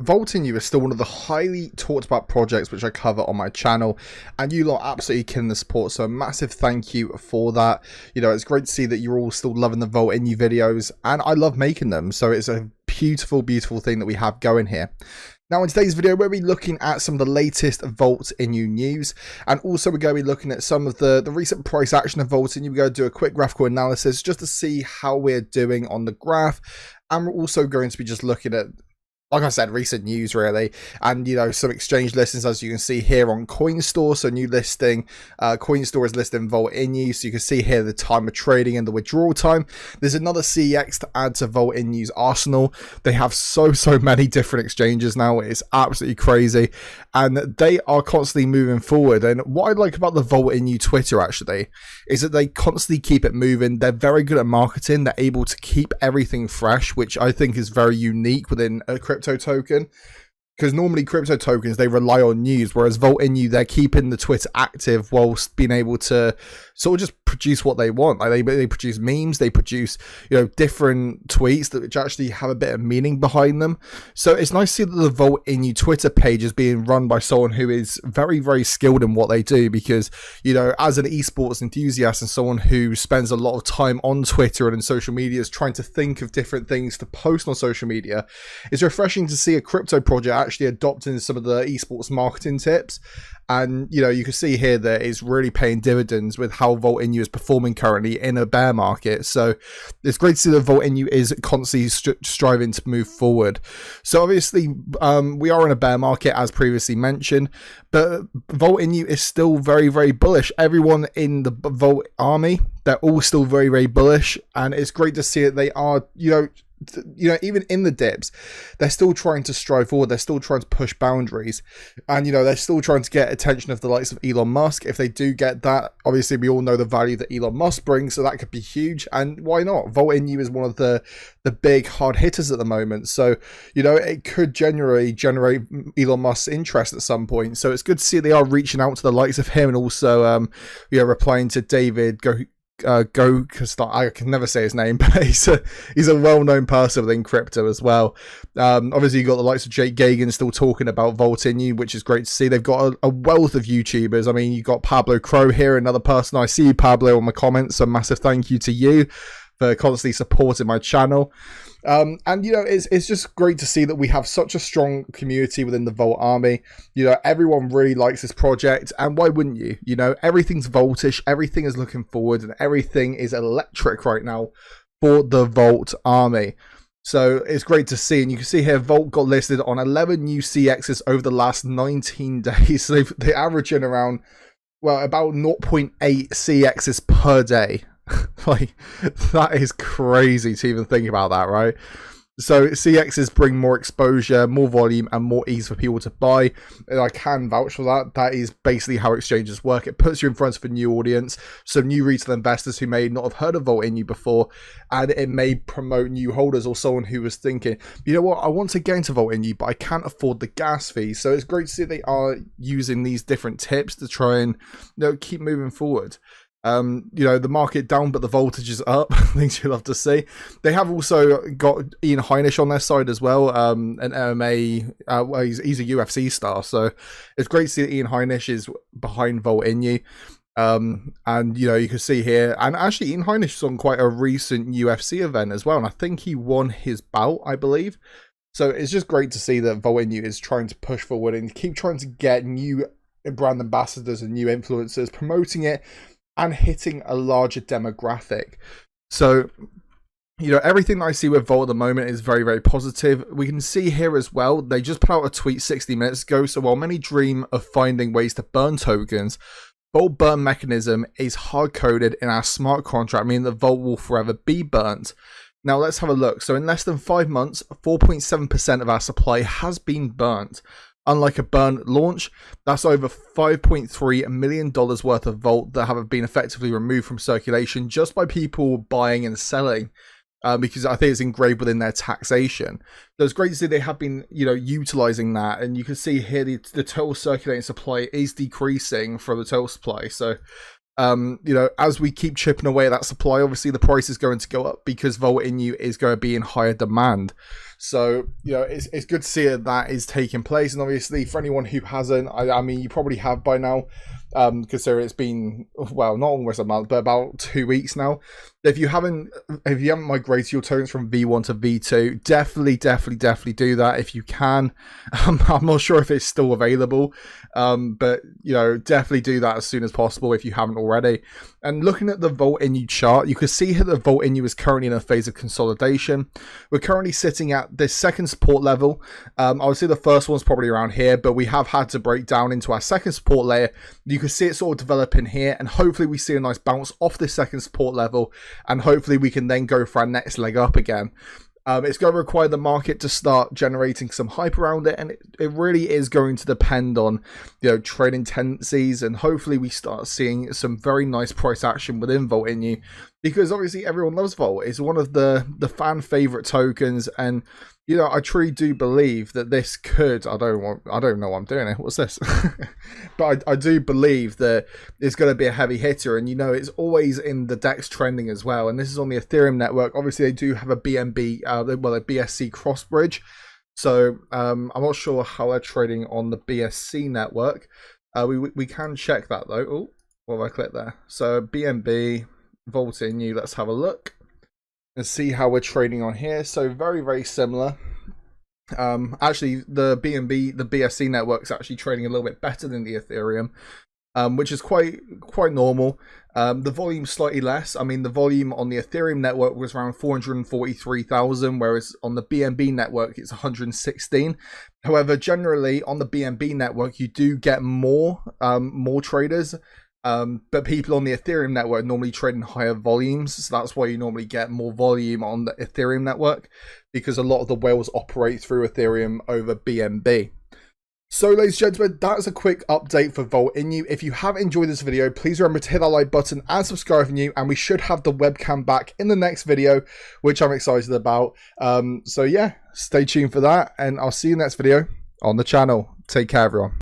Vault in You is still one of the highly talked about projects which I cover on my channel, and you lot are absolutely killing the support, so a massive thank you for that. You know, it's great to see that you're all still loving the Vault in You videos, and I love making them, so it's a beautiful, beautiful thing that we have going here. Now in today's video, we'll be looking at some of the latest Vault in You news, and also we're going to be looking at some of the recent price action of Vault in You. We're going to do a quick graphical analysis just to see how we're doing on the graph, and we're also going to be just looking at, like I said, recent news really, and you know, some exchange listings as you can see here on Coinstore. So new listing, Coinstore is listing Vault in You, so you can see here the time of trading and the withdrawal time. There's another CEX to add to Vault in You's arsenal. They have so many different exchanges now. It's absolutely crazy, and they are constantly moving forward. And what I like about the Vault in You Twitter actually is that they constantly keep it moving. They're very good at marketing. They're able to keep everything fresh, which I think is very unique within a crypto token, because normally crypto tokens, they rely on news, whereas Vault in You, they're keeping the Twitter active whilst being able to sort of just produce what they want. Like they produce memes, they produce, you know, different tweets that which actually have a bit of meaning behind them. So it's nice to see that the Vault in You Twitter page is being run by someone who is very skilled in what they do, because, you know, as an esports enthusiast and someone who spends a lot of time on Twitter and in social media is trying to think of different things to post on social media, it's refreshing to see a crypto project actually adopting some of the esports marketing tips. And you know, you can see here that it's really paying dividends with how Vault in You is performing currently in a bear market. So it's great to see that Vault in You is constantly striving to move forward. So obviously we are in a bear market as previously mentioned, but Vault in You is still very bullish. Everyone in the Vault army, they're all still very bullish, and it's great to see that they are, you know, even in the dips, they're still trying to strive forward. They're still trying to push boundaries, and you know, they're still trying to get attention of the likes of Elon Musk. If they do get that, obviously we all know the value that Elon Musk brings, so that could be huge. And why not? Vault in You is one of the big hard hitters at the moment, so you know, it could generate Elon Musk's interest at some point. So it's good to see they are reaching out to the likes of him, and also you know, replying to David I can never say his name, but he's a well-known person within crypto as well. Obviously you got the likes of Jake Gagan still talking about Vault in You, which is great to see. They've got a wealth of YouTubers. I mean, you got Pablo Crow here, another person. I see you, Pablo, on my comments, so massive thank you to you for constantly supporting my channel. And you know, it's just great to see that we have such a strong community within the Vault army. You know, everyone really likes this project, and why wouldn't you? You know, everything's Vaultish, everything is looking forward, and everything is electric right now for the Vault army. So it's great to see, and you can see here Vault got listed on 11 new CXs over the last 19 days. So they're averaging around, well, about 0.8 CXs per day. Like, that is crazy to even think about that, right? So CXs bring more exposure, more volume, and more ease for people to buy, and I can vouch for that. That is basically how exchanges work. It puts you in front of a new audience, some new retail investors who may not have heard of Vault in You before, and it may promote new holders or someone who was thinking, you know what, I want to get into Vault in You, but I can't afford the gas fee. So it's great to see they are using these different tips to try and, you know, keep moving forward. You know, the market down, but the voltage is up. Things you love to see. They have also got Ian Heinisch on their side as well, an MMA, well, he's a UFC star, so it's great to see that Ian Heinisch is behind Vault in You. And you know, you can see here, and actually Ian Heinisch is on quite a recent UFC event as well, and I think he won his bout, I believe. So it's just great to see that Vault in You is trying to push forward and keep trying to get new brand ambassadors and new influencers, promoting it and hitting a larger demographic. So, you know, everything that I see with Vault at the moment is very positive. We can see here as well, they just put out a tweet 60 minutes ago. So while many dream of finding ways to burn tokens, Vault burn mechanism is hard-coded in our smart contract, meaning that Vault will forever be burnt. Now let's have a look. So in less than 5 months, 4.7% of our supply has been burnt. Unlike a burn launch, that's over $5.3 million worth of Vault that have been effectively removed from circulation just by people buying and selling, because I think it's engraved within their taxation. So it's great to see they have been, you know, utilizing that, and you can see here the total circulating supply is decreasing from the total supply. So You know, as we keep chipping away at that supply, obviously the price is going to go up because Volt Inu is going to be in higher demand. So, you know, it's good to see that is taking place. And obviously, for anyone who hasn't, I mean, you probably have by now, considering it's been, well, not almost a month, but about 2 weeks now. If you haven't migrated your tokens from V1 to V2, definitely do that if you can. I'm not sure if it's still available, but, you know, definitely do that as soon as possible if you haven't already. And looking at the Volt Inu chart, you can see here that Volt Inu is currently in a phase of consolidation. We're currently sitting at this second support level. I would say the first one's probably around here, but we have had to break down into our second support layer. You can see it sort of developing here, and hopefully we see a nice bounce off this second support level, and hopefully we can then go for our next leg up again. It's going to require the market to start generating some hype around it, and it really is going to depend on, you know, trading tendencies, and hopefully we start seeing some very nice price action within Volt Inu, because obviously everyone loves Volt. It's one of the fan favorite tokens, and you know, I truly do believe that this could, I don't know what I'm doing here. What's this? But I do believe that it's going to be a heavy hitter, and you know, it's always in the DEX trending as well. And this is on the Ethereum network. Obviously, they do have a BNB, a BSC cross bridge. So I'm not sure how they're trading on the BSC network. We can check that though. Oh, well, I click there. So BNB, Volt Inu. Let's have a look and see how we're trading on here. So very similar. Actually, the BNB, the BSC network is actually trading a little bit better than the Ethereum, which is quite normal. The volume slightly less. I mean, the volume on the Ethereum network was around 443,000, whereas on the BNB network it's 116. However, generally on the BNB network you do get more traders. But people on the Ethereum network normally trade in higher volumes, so that's why you normally get more volume on the Ethereum network, because a lot of the whales operate through Ethereum over BNB. So, ladies and gentlemen, that's a quick update for Volt Inu. If you have enjoyed this video, please remember to hit that like button and subscribe if you're new, and we should have the webcam back in the next video, which I'm excited about. So yeah, stay tuned for that, and I'll see you in the next video on the channel. Take care, everyone.